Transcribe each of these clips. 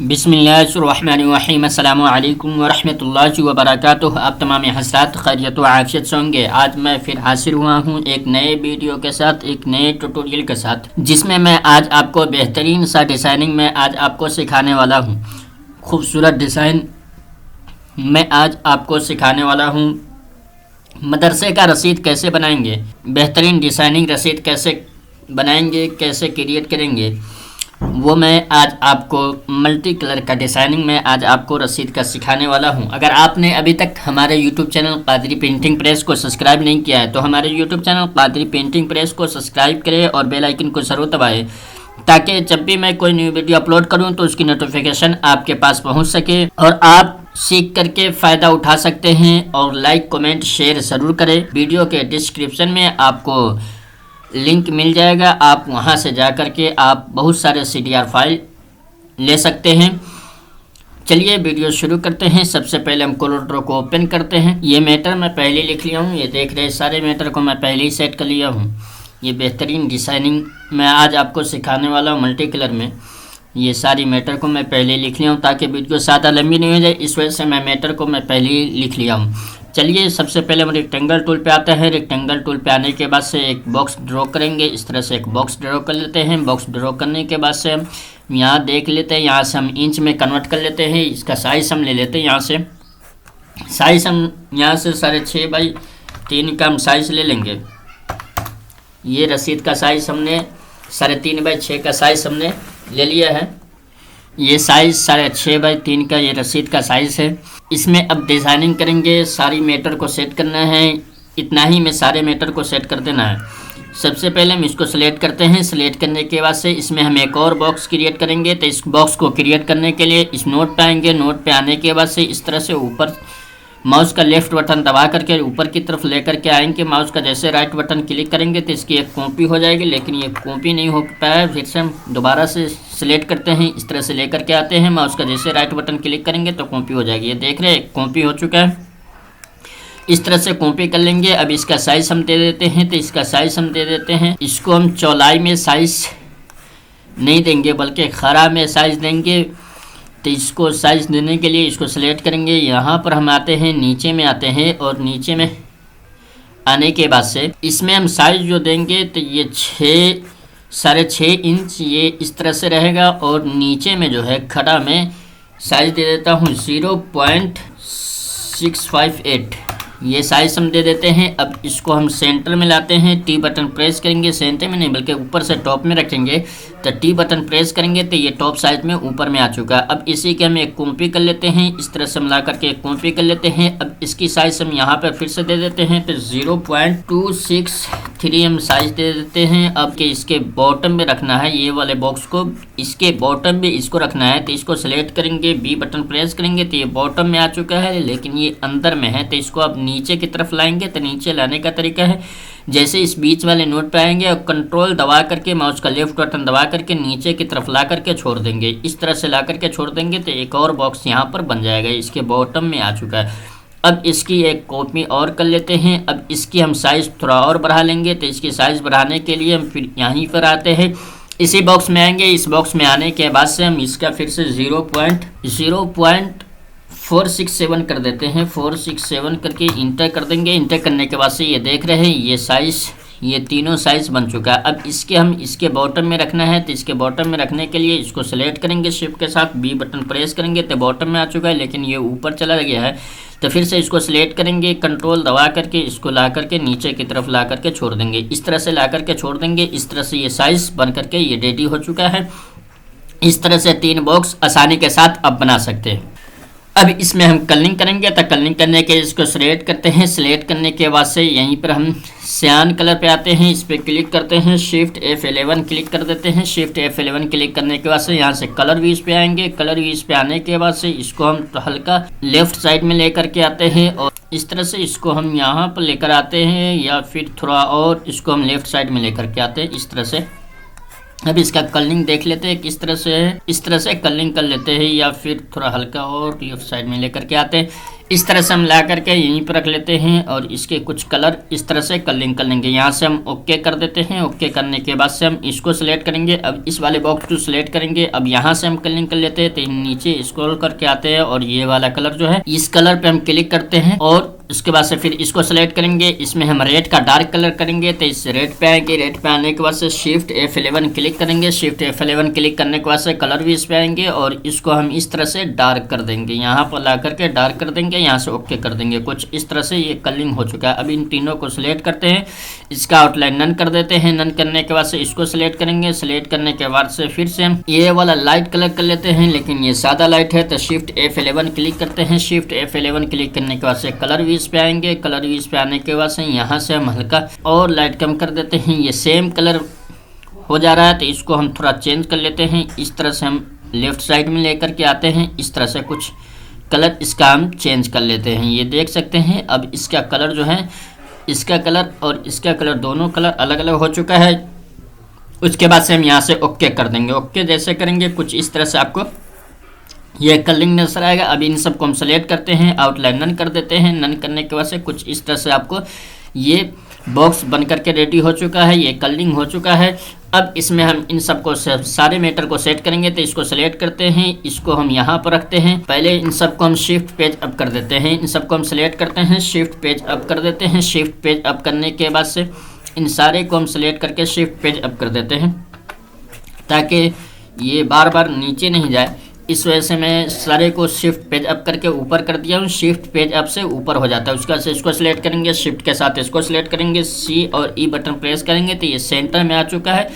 बिस्मिल्लाहिर्रहमानिर्रहीम अस्सलामु अलैकुम वरहमतुल्लाहि वबरकातुहू। आप तमाम हज़रात खैरियत व आफ़ियत से होंगे। आज मैं फिर हाजिर हुआ हूँ एक नए वीडियो के साथ, एक नए ट्यूटोरियल के साथ, जिसमें मैं आज आपको बेहतरीन सा डिज़ाइनिंग में आज आपको सिखाने वाला हूँ। खूबसूरत डिज़ाइन मैं आज आपको सिखाने वाला हूँ। मदरसे का रसीद कैसे बनाएंगे, बेहतरीन डिज़ाइनिंग रसीद कैसे बनाएंगे, कैसे क्रिएट करेंगे, वो मैं आज आपको मल्टी कलर का डिज़ाइनिंग में आज आपको रसीद का सिखाने वाला हूं। अगर आपने अभी तक हमारे YouTube channel Qadri painting press को सब्सक्राइब नहीं किया है तो हमारे YouTube channel Qadri painting press को सब्सक्राइब करें और बेल आइकन को ज़रूर दबाएं, ताकि जब भी मैं कोई न्यू वीडियो अपलोड करूं तो उसकी नोटिफिकेशन आपके पास पहुँच सके और आप सीख करके फ़ायदा उठा सकते हैं। और लाइक, कमेंट, शेयर ज़रूर करें। वीडियो के डिस्क्रिप्शन में आपको लिंक मिल जाएगा, आप वहां से जा कर के आप बहुत सारे CDR फाइल ले सकते हैं। चलिए वीडियो शुरू करते हैं। सबसे पहले हम कलर ड्रॉ को ओपन करते हैं। ये मैटर मैं पहले लिख लिया हूँ, ये देख रहे सारे मैटर को मैं पहले ही सेट कर लिया हूँ। ये बेहतरीन डिज़ाइनिंग मैं आज आपको सिखाने वाला हूँ मल्टी कलर में। ये सारी मैटर को मैं पहले लिख लिया हूँ ताकि वीडियो ज़्यादा लंबी नहीं हो जाए, इस वजह से मैं मैटर को मैं पहले ही लिख लिया हूँ। चलिए सबसे पहले हम रेक्टेंगल टूल पे आते हैं। रेक्टेंगल टूल पे आने के बाद से एक बॉक्स ड्रॉ करेंगे। इस तरह से एक बॉक्स ड्रॉ कर लेते हैं। बॉक्स ड्रॉ करने के बाद से हम यहाँ देख लेते हैं, यहाँ से हम इंच में कन्वर्ट कर लेते हैं। इसका साइज़ हम ले लेते हैं। यहाँ से साइज़ हम यहाँ से 6.5x3 का हम साइज़ ले लेंगे। ये रसीद का साइज़ हमने 3.5x6 का साइज़ हमने ले लिया है। ये साइज़ 6.5x3 का ये रसीद का साइज़ है। इसमें अब डिज़ाइनिंग करेंगे, सारी मैटर को सेट करना है। इतना ही में सारे मैटर को सेट कर देना है। सबसे पहले हम इसको सिलेक्ट करते हैं। सिलेक्ट करने के बाद से इसमें हम एक और बॉक्स क्रिएट करेंगे। तो इस बॉक्स को क्रिएट करने के लिए इस नोट पे आएंगे। नोट पे आने के बाद से इस तरह से ऊपर माउस का लेफ़्ट बटन दबा करके ऊपर की तरफ लेकर के आएंगे। माउस का जैसे राइट बटन क्लिक करेंगे तो इसकी एक कॉपी हो जाएगी, लेकिन ये कॉपी नहीं हो पाया। फिर से हम दोबारा से सिलेक्ट करते हैं, इस तरह से लेकर के आते हैं। माउस का जैसे राइट बटन क्लिक करेंगे तो कॉपी हो जाएगी। ये देख रहे हैं कॉपी हो चुका है। इस तरह से कॉपी कर लेंगे। अब इसका साइज़ हम दे देते हैं। तो इसका साइज़ हम दे देते हैं, इसको हम चौड़ाई में साइज़ नहीं देंगे बल्कि खरा में साइज़ देंगे। तो इसको साइज़ देने के लिए इसको सेलेक्ट करेंगे। यहाँ पर हम आते हैं, नीचे में आते हैं और नीचे में आने के बाद से इसमें हम साइज़ जो देंगे तो ये 6.5 इंच ये इस तरह से रहेगा। और नीचे में जो है खड़ा में साइज़ दे देता हूँ 0.658 ये साइज़ हम दे देते हैं। अब इसको हम सेंटर में लाते हैं। T बटन प्रेस करेंगे, सेंटर में नहीं बल्कि ऊपर से टॉप में रखेंगे। तो T बटन प्रेस करेंगे तो ये टॉप साइज में ऊपर में आ चुका है। अब इसी के हम एक कॉपी कर लेते हैं। इस तरह से मिला करके एक कॉपी कर लेते हैं। अब इसकी साइज़ हम यहाँ पे फिर से दे देते हैं। तो 0.263 हम साइज़ दे देते हैं। अब के इसके बॉटम में रखना है, ये वाले बॉक्स को इसके बॉटम में इसको रखना है। तो इसको सेलेक्ट करेंगे, B बटन प्रेस करेंगे तो ये बॉटम में आ चुका है, लेकिन ये अंदर में है। तो इसको अब नीचे की तरफ लाएंगे। तो नीचे लाने का तरीका है, जैसे इस बीच वाले नोट पे आएंगे और कंट्रोल दबा करके माउस का लेफ्ट बटन दबा करके नीचे की तरफ ला करके छोड़ देंगे। इस तरह से ला करके छोड़ देंगे तो एक और बॉक्स यहाँ पर बन जाएगा। इसके बॉटम में आ चुका है। अब इसकी एक कॉपी और कर लेते हैं। अब इसकी हम साइज़ थोड़ा और बढ़ा लेंगे। तो इसकी साइज़ बढ़ाने के लिए हम फिर यहीं पर आते हैं, इसी बॉक्स में आएंगे। इस बॉक्स में आने के बाद से हम इसका फिर से 0.467 कर देते हैं। 467 करके इंटर कर देंगे। इंटर करने के बाद से ये देख रहे हैं ये साइज़, ये तीनों साइज़ बन चुका है। अब इसके हम इसके बॉटम में रखना है। तो इसके बॉटम में रखने के लिए इसको सेलेक्ट करेंगे, शिफ्ट के साथ B बटन प्रेस करेंगे तो बॉटम में आ चुका है, लेकिन ये ऊपर चला गया है। तो फिर से इसको सेलेक्ट करेंगे, कंट्रोल दबा करके इसको ला करके नीचे की तरफ ला करके छोड़ देंगे। इस तरह से ला करके छोड़ देंगे। इस तरह से ये साइज़ बन करके ये रेडी हो चुका है। इस तरह से 3 बॉक्स आसानी के साथ अब बना सकते हैं। अब इसमें हम कलरिंग करेंगे। तो कलरिंग करने के इसको सिलेक्ट करते हैं। सिलेक्ट करने के बाद से यहीं पर हम सियान कलर पे आते हैं, इस पर क्लिक करते हैं, शिफ्ट F11 क्लिक कर देते हैं। शिफ्ट F11 क्लिक करने के बाद से यहाँ से कलर व्यूज पे आएंगे। कलर व्यूज पे आने के बाद से इसको हम हल्का लेफ्ट साइड में लेकर के आते हैं और इस तरह से इसको हम यहाँ पर लेकर आते हैं, या फिर थोड़ा और इसको हम लेफ्ट साइड में लेकर के आते हैं। इस तरह से अब इसका कलरिंग देख लेते हैं किस तरह से है। इस तरह से कलरिंग कर लेते हैं या फिर थोड़ा हल्का और लेफ्ट साइड में लेकर के आते हैं। इस तरह से हम ला करके यहीं पर रख लेते हैं और इसके कुछ कलर इस तरह से कलरिंग कर लेंगे। यहाँ से हम ओके कर देते हैं। ओके करने के बाद से हम इसको सिलेक्ट करेंगे। अब इस वाले बॉक्स को सिलेक्ट करेंगे। अब यहाँ से हम कलरिंग कर लेते हैं, तो नीचे स्क्रॉल करके आते हैं और ये वाला कलर जो है इस कलर पे हम क्लिक करते हैं और उसके बाद से फिर इसको सिलेक्ट करेंगे। इसमें हम रेड का डार्क कलर करेंगे, तो इस रेड पे आएंगे। रेड पे आने के बाद से शिफ्ट F11 क्लिक करेंगे। शिफ्ट F11 क्लिक करने के बाद से कलर भी इस पे आएंगे और इसको हम इस तरह से डार्क कर देंगे। यहाँ पर ला करके डार्क कर देंगे, यहाँ से ओके कर देंगे। कुछ इस तरह से ये कलरिंग हो चुका है। अब इन तीनों को सिलेक्ट करते हैं, इसका आउटलाइन नन कर देते हैं। नन करने के बाद से इसको सिलेक्ट करेंगे। सिलेक्ट करने के बाद से फिर से हम ये वाला लाइट कलर कर लेते हैं, लेकिन ये सादा लाइट है, तो शिफ्ट F11 क्लिक करते हैं। शिफ्ट F11 क्लिक करने के बाद से कलर भी इस पे आएंगे। कलर भी इस पे आने के बाद से यहाँ से हम हल्का और लाइट कम कर देते हैं। ये सेम कलर हो जा रहा है, तो इसको हम थोड़ा चेंज कर लेते हैं। इस तरह से हम लेफ्ट साइड में लेकर के आते हैं। इस तरह से कुछ कलर इसका हम चेंज कर लेते हैं। ये देख सकते हैं। अब इसका कलर जो है, इसका कलर और इसका कलर दोनों कलर अलग अलग हो चुका है। उसके बाद से हम यहाँ से ओके कर देंगे। ओके जैसे करेंगे कुछ इस तरह से आपको ये कलरिंग नजर आएगा। अब इन सबको हम सेलेक्ट करते हैं, आउटलाइन नन कर देते हैं। नन करने के बाद से कुछ इस तरह से आपको ये बॉक्स बन करके रेडी हो चुका है, ये कलरिंग हो चुका है। अब इसमें हम इन सबको सारे मैटर को सेट करेंगे, तो इसको सेलेक्ट करते हैं, इसको हम यहाँ पर रखते हैं। पहले इन सबको हम शिफ्ट पेज अप कर देते हैं। इन सबको हम सेलेक्ट करते हैं, शिफ्ट पेज अप कर देते हैं। शिफ्ट पेज अप करने के बाद से इन सारे को हम सेलेक्ट करके शिफ्ट पेज अप कर देते हैं, ताकि ये बार बार नीचे नहीं जाए। इस वजह से मैं सारे को शिफ्ट पेज अप करके ऊपर कर दिया हूँ। शिफ्ट पेज अप से ऊपर हो जाता है। उसका से इसको सिलेक्ट करेंगे, शिफ्ट के साथ इसको सिलेक्ट करेंगे, C और E बटन प्रेस करेंगे, तो ये सेंटर में आ चुका है।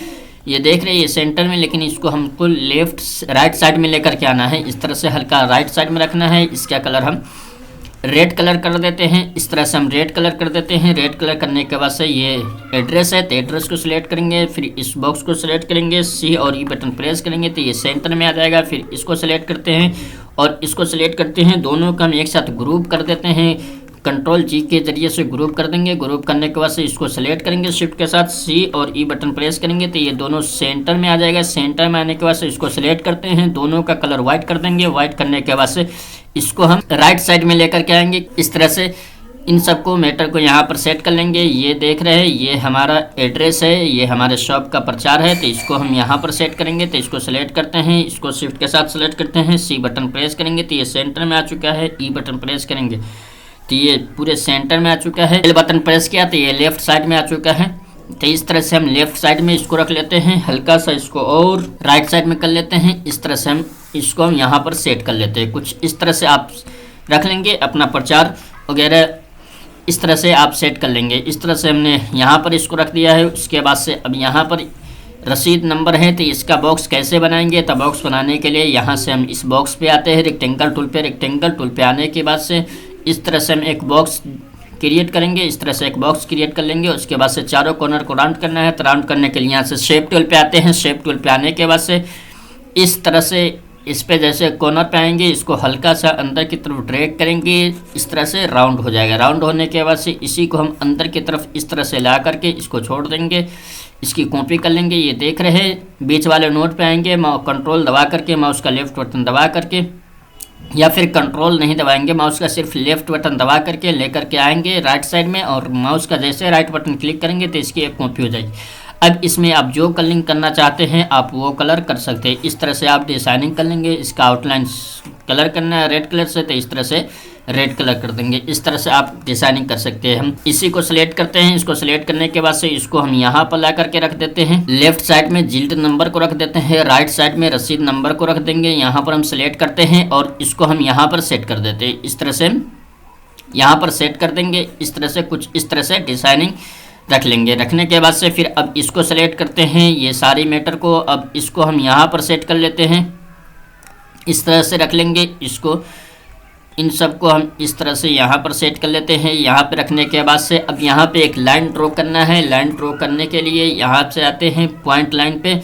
ये देख रहे हैं ये सेंटर में, लेकिन इसको हमको लेफ्ट राइट साइड में लेकर के आना है। इस तरह से हल्का राइट साइड में रखना है। इसका कलर हम रेड कलर कर देते हैं। इस तरह से हम रेड कलर कर देते हैं। रेड कलर करने के बाद से ये एड्रेस है, तो एड्रेस को सिलेक्ट करेंगे। फिर इस बॉक्स को सिलेक्ट करेंगे, C और E बटन प्रेस करेंगे, तो ये सेंटर में आ जाएगा। फिर इसको सिलेक्ट करते हैं और इसको सिलेक्ट करते हैं। दोनों का हम एक साथ ग्रुप कर देते हैं। कंट्रोल G के जरिए से ग्रुप कर देंगे। ग्रुप करने के बाद से इसको सिलेक्ट करेंगे, शिफ्ट के साथ C और E बटन प्रेस करेंगे, तो ये दोनों सेंटर में आ जाएगा। सेंटर में आने के बाद से इसको सिलेक्ट करते हैं। दोनों का कलर व्हाइट कर देंगे। व्हाइट करने के बाद से इसको हम राइट साइड में लेकर के आएंगे। इस तरह से इन सबको मैटर को यहाँ पर सेट कर लेंगे। ये देख रहे हैं ये हमारा एड्रेस है, ये हमारे शॉप का प्रचार है, तो इसको हम यहाँ पर सेट करेंगे। तो इसको सेलेक्ट करते हैं, इसको शिफ्ट के साथ सेलेक्ट करते हैं, C बटन प्रेस करेंगे, तो ये सेंटर में आ चुका है। E बटन प्रेस करेंगे तो ये पूरे सेंटर में आ चुका है। L बटन प्रेस किया तो ये लेफ्ट साइड में आ चुका है। तो इस तरह से हम लेफ्ट साइड में इसको रख लेते हैं। हल्का सा इसको और राइट साइड में कर लेते हैं। इस तरह से हम इसको यहाँ पर सेट कर लेते हैं। कुछ इस तरह से आप रख लेंगे, अपना प्रचार वगैरह इस तरह से आप सेट कर लेंगे। इस तरह से हमने यहाँ पर इसको रख दिया है। उसके बाद से अब यहाँ पर रसीद नंबर है, तो इसका बॉक्स कैसे बनाएंगे। तो बॉक्स बनाने के लिए यहाँ से हम इस बॉक्स पे आते हैं, रेक्टेंगल टूल पे। रेक्टेंगल टूल पे आने के बाद से इस तरह से हम एक बॉक्स क्रिएट करेंगे। इस तरह से एक बॉक्स क्रिएट कर लेंगे। उसके बाद से चारों कॉर्नर को राउंड करना है। तो राउंड करने के लिए यहाँ से शेप टूल पे आते हैं। शेप टूल पे आने के बाद से इस तरह से इस पे जैसे कॉर्नर पे आएंगे, इसको हल्का सा अंदर की तरफ ड्रैग करेंगे। इस तरह से राउंड हो जाएगा। राउंड होने के बाद से इसी को हम अंदर की तरफ इस तरह से ला करके इसको छोड़ देंगे। इसकी कॉपी कर लेंगे। ये देख रहे हैं बीच वाले नोट पे आएंगे, कंट्रोल दबा करके माउस का लेफ्ट बटन दबा करके, या फिर कंट्रोल नहीं दबाएंगे, माउस का सिर्फ लेफ्ट बटन दबा करके लेकर के आएंगे राइट साइड में, और माउस का जैसे राइट बटन क्लिक करेंगे तो इसकी एक कॉपी हो जाएगी। अब इसमें आप जो कलरिंग करना चाहते हैं आप वो कलर कर सकते हैं। इस तरह से आप डिजाइनिंग कर लेंगे। इसका आउटलाइन कलर करना है रेड कलर से, तो इस तरह से रेड कलर कर देंगे। इस तरह से आप डिजाइनिंग कर सकते हैं। हम इसी को सिलेक्ट करते हैं। इसको सिलेक्ट करने के बाद से इसको हम यहाँ पर ला करके रख देते हैं। लेफ्ट साइड में जिल्ड नंबर को रख देते हैं, राइट साइड में रसीद नंबर को रख देंगे। यहाँ पर हम सिलेक्ट करते हैं और इसको हम यहाँ पर सेट कर देते हैं। इस तरह से यहाँ पर सेट कर देंगे। इस तरह से कुछ इस तरह से डिजाइनिंग रख लेंगे। रखने के बाद से फिर अब इसको सेलेक्ट करते हैं, ये सारी मैटर को। अब इसको हम यहाँ पर सेट कर लेते हैं। इस तरह से रख लेंगे इसको। इन सब को हम इस तरह से यहाँ पर सेट कर लेते हैं। यहाँ पे रखने के बाद से अब यहाँ पे एक लाइन ड्रॉ करना है। लाइन ड्रॉ करने के लिए यहाँ से आते हैं पॉइंट लाइन पे,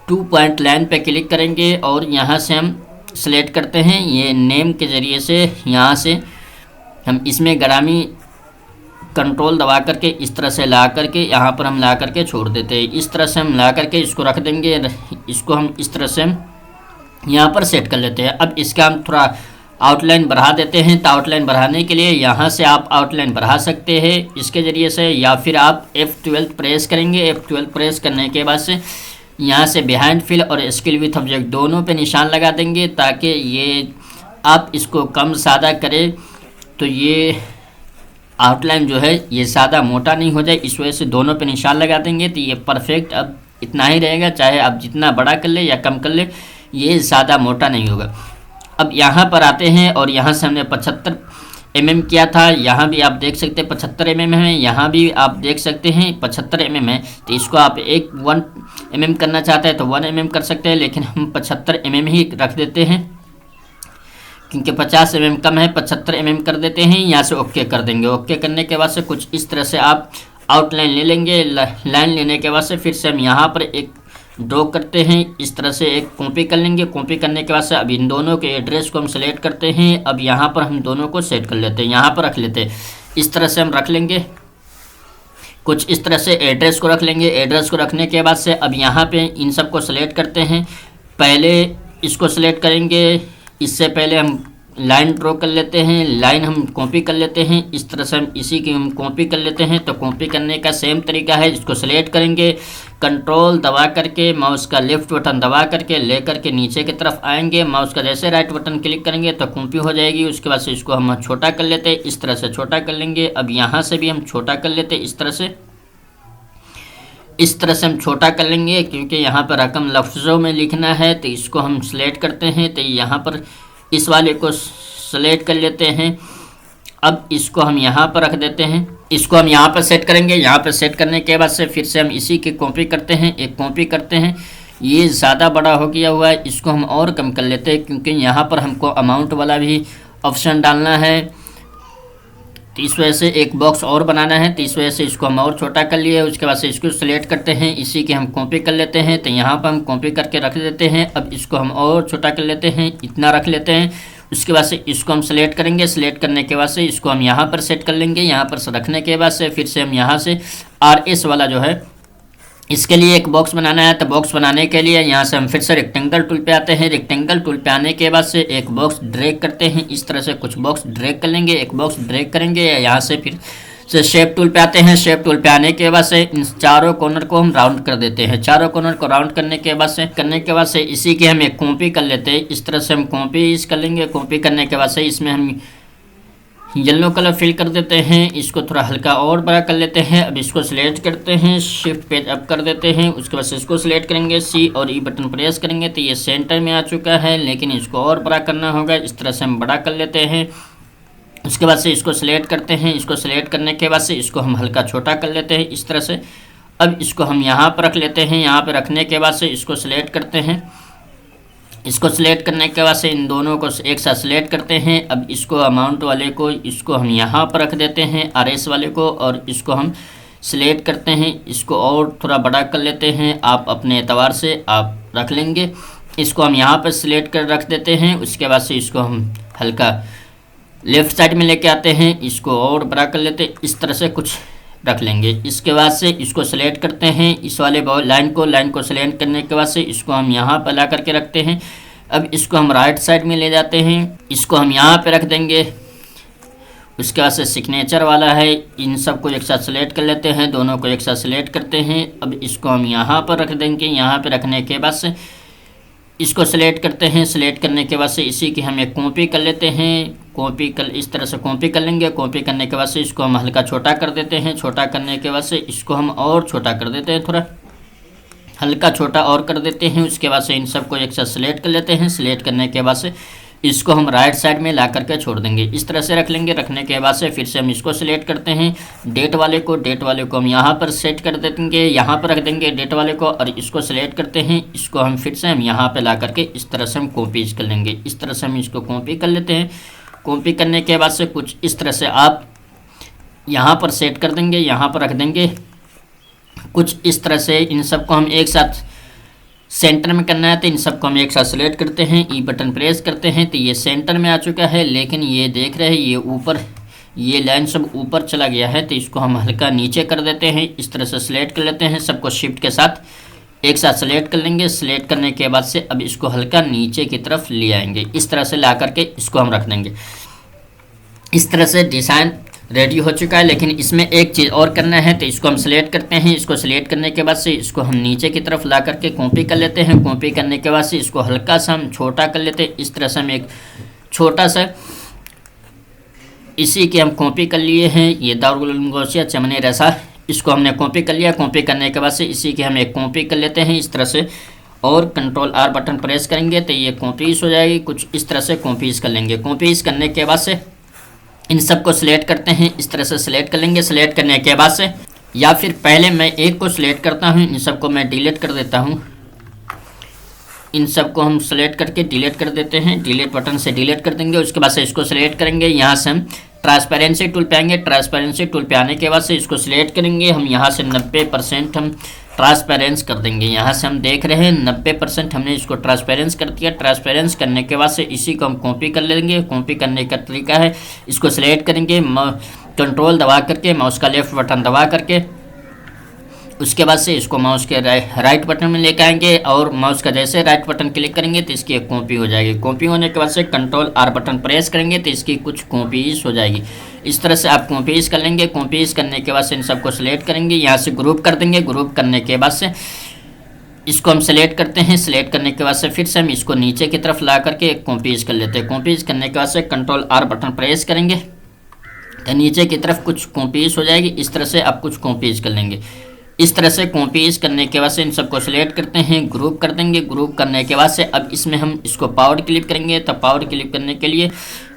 2 पॉइंट लाइन पे क्लिक करेंगे और यहाँ से हम सेलेक्ट करते हैं। ये नेम के ज़रिए से यहाँ से हम इसमें ग्रामी कंट्रोल दबा करके इस तरह से ला करके यहाँ पर हम ला करके छोड़ देते हैं। इस तरह से हम ला करके इसको रख देंगे। इसको हम इस तरह से यहाँ पर सेट कर लेते हैं। अब इसका हम थोड़ा आउटलाइन बढ़ा देते हैं। तो आउटलाइन बढ़ाने के लिए यहाँ से आप आउटलाइन बढ़ा सकते हैं इसके ज़रिए से, या फिर आप F12 प्रेस करेंगे। F12 प्रेस करने के बाद से यहाँ से बिहाइंड फिल और स्केल विथ ऑब्जेक्ट दोनों पे निशान लगा देंगे, ताकि ये आप इसको कम ज़्यादा करें तो ये आउटलाइन जो है ये ज़्यादा मोटा नहीं हो जाए। इस वजह से दोनों पे निशान लगा देंगे तो ये परफेक्ट अब इतना ही रहेगा। चाहे आप जितना बड़ा कर ले या कम कर ले, ये ज़्यादा मोटा नहीं होगा। अब यहाँ पर आते हैं और यहाँ से हमने 75 mm किया था। यहाँ भी आप देख सकते हैं 75 mm है, यहाँ भी आप देख सकते हैं 75 mm है। तो इसको आप 1 mm करना चाहते हैं तो 1 mm कर सकते हैं, लेकिन हम 75 mm ही रख देते हैं क्योंकि 50 mm कम है। 75 mm कर देते हैं। यहाँ से ओके कर देंगे। ओके करने के बाद से कुछ इस तरह से आप आउटलाइन ले लेंगे। लाइन लेने के बाद से फिर से हम यहाँ पर एक ड्रॉ करते हैं। इस तरह से एक कॉपी कर लेंगे। कॉपी करने के बाद से अब इन दोनों के एड्रेस को हम सेलेक्ट करते हैं। अब यहाँ पर हम दोनों को सेट कर लेते हैं, यहाँ पर रख लेते हैं। इस तरह से हम रख लेंगे। कुछ इस तरह से एड्रेस को रख लेंगे। एड्रेस को रखने के बाद से अब यहाँ पे इन सब को सेलेक्ट करते हैं। पहले इसको सेलेक्ट करेंगे, इससे पहले हम लाइन ड्रॉ कर लेते हैं। लाइन हम कॉपी कर लेते हैं। इस तरह से हम इसी की हम कॉपी कर लेते हैं। तो कॉपी करने का सेम तरीका है। इसको सेलेक्ट करेंगे, कंट्रोल दबा करके माउस का लेफ्ट बटन दबा करके ले करके नीचे की तरफ आएंगे। माउस का जैसे राइट बटन क्लिक करेंगे तो कॉपी हो जाएगी। उसके बाद से इसको हम छोटा कर लेते हैं। इस तरह से छोटा कर लेंगे। अब यहाँ से भी हम छोटा कर लेते हैं। इस तरह से हम छोटा कर लेंगे क्योंकि यहाँ पर रकम लफ्ज़ों में लिखना है। तो इसको हम सेलेक्ट करते हैं। तो यहाँ पर इस वाले को सेलेक्ट कर लेते हैं। अब इसको हम यहाँ पर रख देते हैं। इसको हम यहाँ पर सेट करेंगे। यहाँ पर सेट करने के बाद से फिर से हम इसी की कॉपी करते हैं। एक कॉपी करते हैं। ये ज़्यादा बड़ा हो गया हुआ है, इसको हम और कम कर लेते हैं क्योंकि यहाँ पर हमको अमाउंट वाला भी ऑप्शन डालना है। तो इस वजह से एक बॉक्स और बनाना है। तो इस वजह से इसको हम और छोटा कर लिए। उसके बाद से इसको सेलेक्ट करते हैं। इसी की हम कॉपी कर लेते हैं। तो यहाँ पर हम कॉपी करके रख देते हैं। अब इसको हम और छोटा कर लेते हैं, इतना रख लेते हैं। उसके बाद से इसको हम सेलेक्ट करेंगे। सेलेक्ट करने के बाद से इसको हम यहाँ पर सेट कर लेंगे। यहाँ पर रखने के बाद से फिर से हम यहाँ से RS वाला जो है इसके लिए एक बॉक्स बनाना है। तो बॉक्स बनाने के लिए यहाँ से हम फिर से रेक्टेंगल टूल पे आते हैं। रेक्टेंगल टूल पे आने के बाद से एक बॉक्स ड्रैग करते हैं। इस तरह से कुछ बॉक्स ड्रैग कर लेंगे। एक बॉक्स ड्रैग करेंगे। यहाँ से फिर से शेप टूल पे आते हैं। शेप टूल पे आने के बाद से इन चारों कॉर्नर को हम राउंड कर देते हैं। चारों कॉर्नर को राउंड करने के बाद से इसी की हम एक कॉपी कर लेते हैं। इस तरह से हम कॉपी कर लेंगे। कॉपी करने के बाद से इसमें हम येलो कलर फिल कर देते हैं। इसको थोड़ा हल्का और बड़ा कर लेते हैं। अब इसको सिलेक्ट करते हैं, शिफ्ट पेज अप कर देते हैं। उसके बाद से इसको सिलेक्ट करेंगे, C और E बटन प्रेस करेंगे तो ये सेंटर में आ चुका है, लेकिन इसको और बड़ा करना होगा। इस तरह से हम बड़ा कर लेते हैं। उसके बाद से इसको सिलेक्ट करते हैं। इसको सिलेक्ट करने के बाद से इसको हम हल्का छोटा कर लेते हैं इस तरह से। अब इसको हम यहाँ पर रख लेते हैं। यहाँ पर रखने के बाद से इसको सिलेक्ट करते हैं। इसको सिलेक्ट करने के बाद से इन दोनों को एक साथ सिलेक्ट करते हैं। अब इसको अमाउंट वाले को इसको हम यहाँ पर रख देते हैं, RS वाले को, और इसको हम सिलेक्ट करते हैं। इसको और थोड़ा बड़ा कर लेते हैं। आप अपने एतबार से आप रख लेंगे। इसको हम यहाँ पर सिलेक्ट कर रख देते हैं। उसके बाद से इसको हम हल्का लेफ़्ट साइड में लेके आते हैं। इसको और बड़ा कर लेते हैं। इस तरह से कुछ रख लेंगे। इसके बाद से इसको सेलेक्ट करते हैं, इस वाले लाइन को सेलेक्ट करने के बाद से इसको हम यहाँ पर ला करके रखते हैं। अब इसको हम राइट साइड में ले जाते हैं। इसको हम यहाँ पे रख देंगे। उसके बाद से सिग्नेचर वाला है, इन सब को एक साथ सेलेक्ट कर लेते हैं, दोनों को एक साथ सेलेक्ट करते हैं। अब इसको हम यहाँ पर रख देंगे। यहाँ पे रखने के बाद से इसको सेलेक्ट करते हैं। सेलेक्ट करने के बाद से इसी की हम एक कॉपी कर लेते हैं। इस तरह से कॉपी कर लेंगे। कॉपी करने के बाद से इसको हम हल्का छोटा कर देते हैं। छोटा करने के बाद से इसको हम और छोटा कर देते हैं, थोड़ा हल्का छोटा और कर देते हैं। उसके बाद से इन सबको एक साथ सेलेक्ट कर लेते हैं। सेलेक्ट करने के बाद से इसको हम राइट साइड में ला करके छोड़ देंगे। इस तरह से रख लेंगे। रखने के बाद से फिर से हम इसको सिलेक्ट करते हैं। डेट वाले को हम यहाँ पर सेट कर देंगे, यहाँ पर रख देंगे डेट वाले को, और इसको सिलेक्ट करते हैं। इसको हम फिर से हम यहाँ पर ला करके इस तरह से हम कॉपी कर लेंगे। इस तरह से हम इसको कॉपी कर लेते हैं। कॉपी करने के बाद से कुछ इस तरह से आप यहाँ पर सेट कर देंगे, यहाँ पर रख देंगे। कुछ इस तरह से इन सबको हम एक साथ सेंटर में करना है, तो इन सबको हम एक साथ सेलेक्ट करते हैं, E बटन प्रेस करते हैं, तो ये सेंटर में आ चुका है। लेकिन ये देख रहे हैं ये ऊपर ये लाइन सब ऊपर चला गया है, तो इसको हम हल्का नीचे कर देते हैं। इस तरह से सिलेक्ट कर लेते हैं, सबको शिफ्ट के साथ एक साथ सेलेक्ट कर लेंगे। सेलेक्ट करने के बाद से अब इसको हल्का नीचे की तरफ ले आएंगे। इस तरह से ला करके इसको हम रख देंगे। इस तरह से डिज़ाइन रेडी हो चुका है, लेकिन इसमें एक चीज़ और करना है, तो इसको हम सेलेक्ट करते हैं। इसको सेलेक्ट करने के बाद से इसको हम नीचे की तरफ ला करके कॉपी कर लेते हैं। कॉपी करने के बाद से इसको हल्का सा हम छोटा कर लेते हैं। इस तरह से हम एक छोटा सा इसी के हम कॉपी कर लिए हैं। ये दारुल उलूम गौसिया चमन रसा, इसको हमने कॉपी कर लिया। कॉपी करने के बाद से इसी के हम एक कॉपी कर लेते हैं इस तरह से, और कंट्रोल आर बटन प्रेस करेंगे तो ये कॉपीज़ हो जाएगी। कुछ इस तरह से कॉपीज़ कर लेंगे। कॉपीज़ करने के बाद से इन सबको सिलेक्ट करते हैं। इस तरह से सिलेक्ट कर लेंगे। सिलेक्ट करने के बाद से, या फिर पहले मैं एक को सिलेक्ट करता हूँ, इन सबको मैं डिलीट कर देता हूँ। इन सबको हम सेलेक्ट करके डिलीट कर देते हैं। डिलीट बटन से डिलीट कर देंगे। उसके बाद से इसको सेलेक्ट करेंगे। यहाँ से हम ट्रांसपेरेंसी टूल पे आएंगे। ट्रांसपेरेंसी टूल पे आने के बाद से इसको सिलेक्ट करेंगे। हम यहाँ से 90% हम ट्रांसपेरेंस कर देंगे। यहाँ से हम देख रहे हैं 90% हमने इसको ट्रांसपेरेंस कर दिया। ट्रांसपेरेंस करने के बाद से इसी को हम कॉपी कर लेंगे। कॉपी करने का तरीका है, इसको सिलेक्ट करेंगे, कंट्रोल दबा करके, माउस का लेफ्ट बटन दबा करके, उसके बाद से इसको माउस के राइट बटन में लेकर आएंगे, और माउस का जैसे राइट बटन क्लिक करेंगे तो इसकी एक कॉपी हो जाएगी। कॉपी होने के बाद से कंट्रोल आर बटन प्रेस करेंगे तो इसकी कुछ कॉपीज हो जाएगी। इस तरह से आप कॉपीज कर लेंगे। कॉपीज करने के बाद से इन सबको सिलेक्ट करेंगे, यहाँ से ग्रुप कर देंगे। ग्रुप करने के बाद से इसको हम सिलेक्ट करते हैं। सिलेक्ट करने के बाद से फिर से हम इसको नीचे की तरफ ला करके एक कॉपीज कर लेते हैं। कॉपीज करने के बाद से कंट्रोल आर बटन प्रेस करेंगे तो नीचे की तरफ कुछ कॉपीज हो जाएगी। इस तरह से आप कुछ कॉपीज कर लेंगे। इस तरह से कॉपीज करने के बाद से इन सबको सिलेक्ट करते हैं, ग्रुप कर देंगे। ग्रुप करने के बाद से अब इसमें हम इसको पावर क्लिप करेंगे। तो पावर क्लिप करने के लिए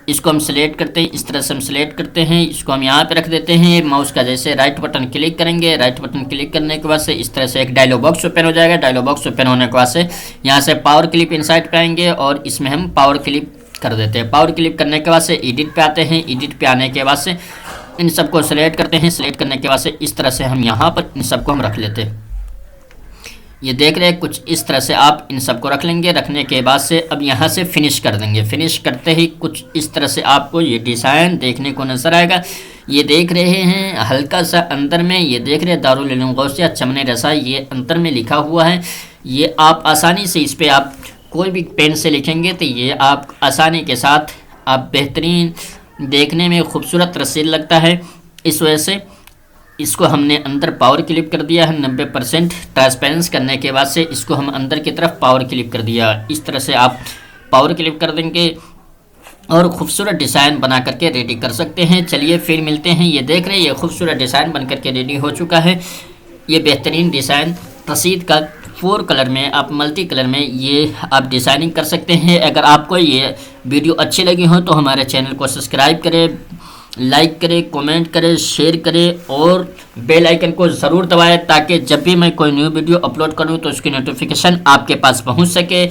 इसको हम सिलेक्ट करते हैं। इस तरह से हम सिलेक्ट करते हैं, इसको हम यहाँ पे रख देते हैं। माउस का जैसे राइट बटन क्लिक करेंगे। राइट बटन क्लिक करने के बाद से इस तरह से एक डायलॉग बॉक्स ओपन हो जाएगा। डायलॉग बॉक्स ओपन होने के बाद से यहाँ से पावर क्लिप इनसाइड पे आएंगे, और इसमें हम पावर क्लिप कर देते हैं। पावर क्लिप करने के बाद से एडिट पे आते हैं। एडिट पे आने के बाद से इन सबको सिलेक्ट करते हैं। सिलेक्ट करने के बाद से इस तरह से हम यहाँ पर इन सबको हम रख लेते हैं। ये देख रहे हैं, कुछ इस तरह से आप इन सबको रख लेंगे। रखने के बाद से अब यहाँ से फिनिश कर देंगे। फिनिश करते ही कुछ इस तरह से आपको ये डिज़ाइन देखने को नज़र आएगा। ये देख रहे हैं हल्का सा अंदर में, ये देख रहे हैं दारुल उलूम गौसिया चमन रसा, ये अंदर में लिखा हुआ है। ये आप आसानी से इस पर आप कोई भी पेन से लिखेंगे तो ये आप आसानी के साथ आप बेहतरीन, देखने में खूबसूरत रसीद लगता है। इस वजह से इसको हमने अंदर पावर क्लिप कर दिया है। 90% ट्रांसपेरेंस करने के बाद से इसको हम अंदर की तरफ पावर क्लिप कर दिया। इस तरह से आप पावर क्लिप कर देंगे और खूबसूरत डिज़ाइन बना करके रेडी कर सकते हैं। चलिए फिर मिलते हैं। ये देख रहे हैं, ये खूबसूरत डिज़ाइन बन करके रेडी हो चुका है। ये बेहतरीन डिज़ाइन रसीद का 4 कलर में, आप मल्टी कलर में ये आप डिज़ाइनिंग कर सकते हैं। अगर आपको ये वीडियो अच्छी लगी हो तो हमारे चैनल को सब्सक्राइब करें, लाइक करें, कमेंट करें, शेयर करें, और बेल आइकन को ज़रूर दबाएं, ताकि जब भी मैं कोई न्यू वीडियो अपलोड करूं तो उसकी नोटिफिकेशन आपके पास पहुंच सके।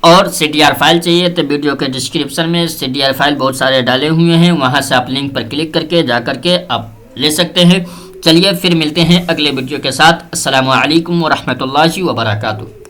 और CDR फाइल चाहिए तो वीडियो के डिस्क्रिप्शन में CDR फाइल बहुत सारे डाले हुए हैं, वहां से आप लिंक पर क्लिक करके जा करके आप ले सकते हैं। चलिए फिर मिलते हैं अगले वीडियो के साथ। अस्सलामु अलैकुम व रहमतुल्लाहि व बरकातुहू।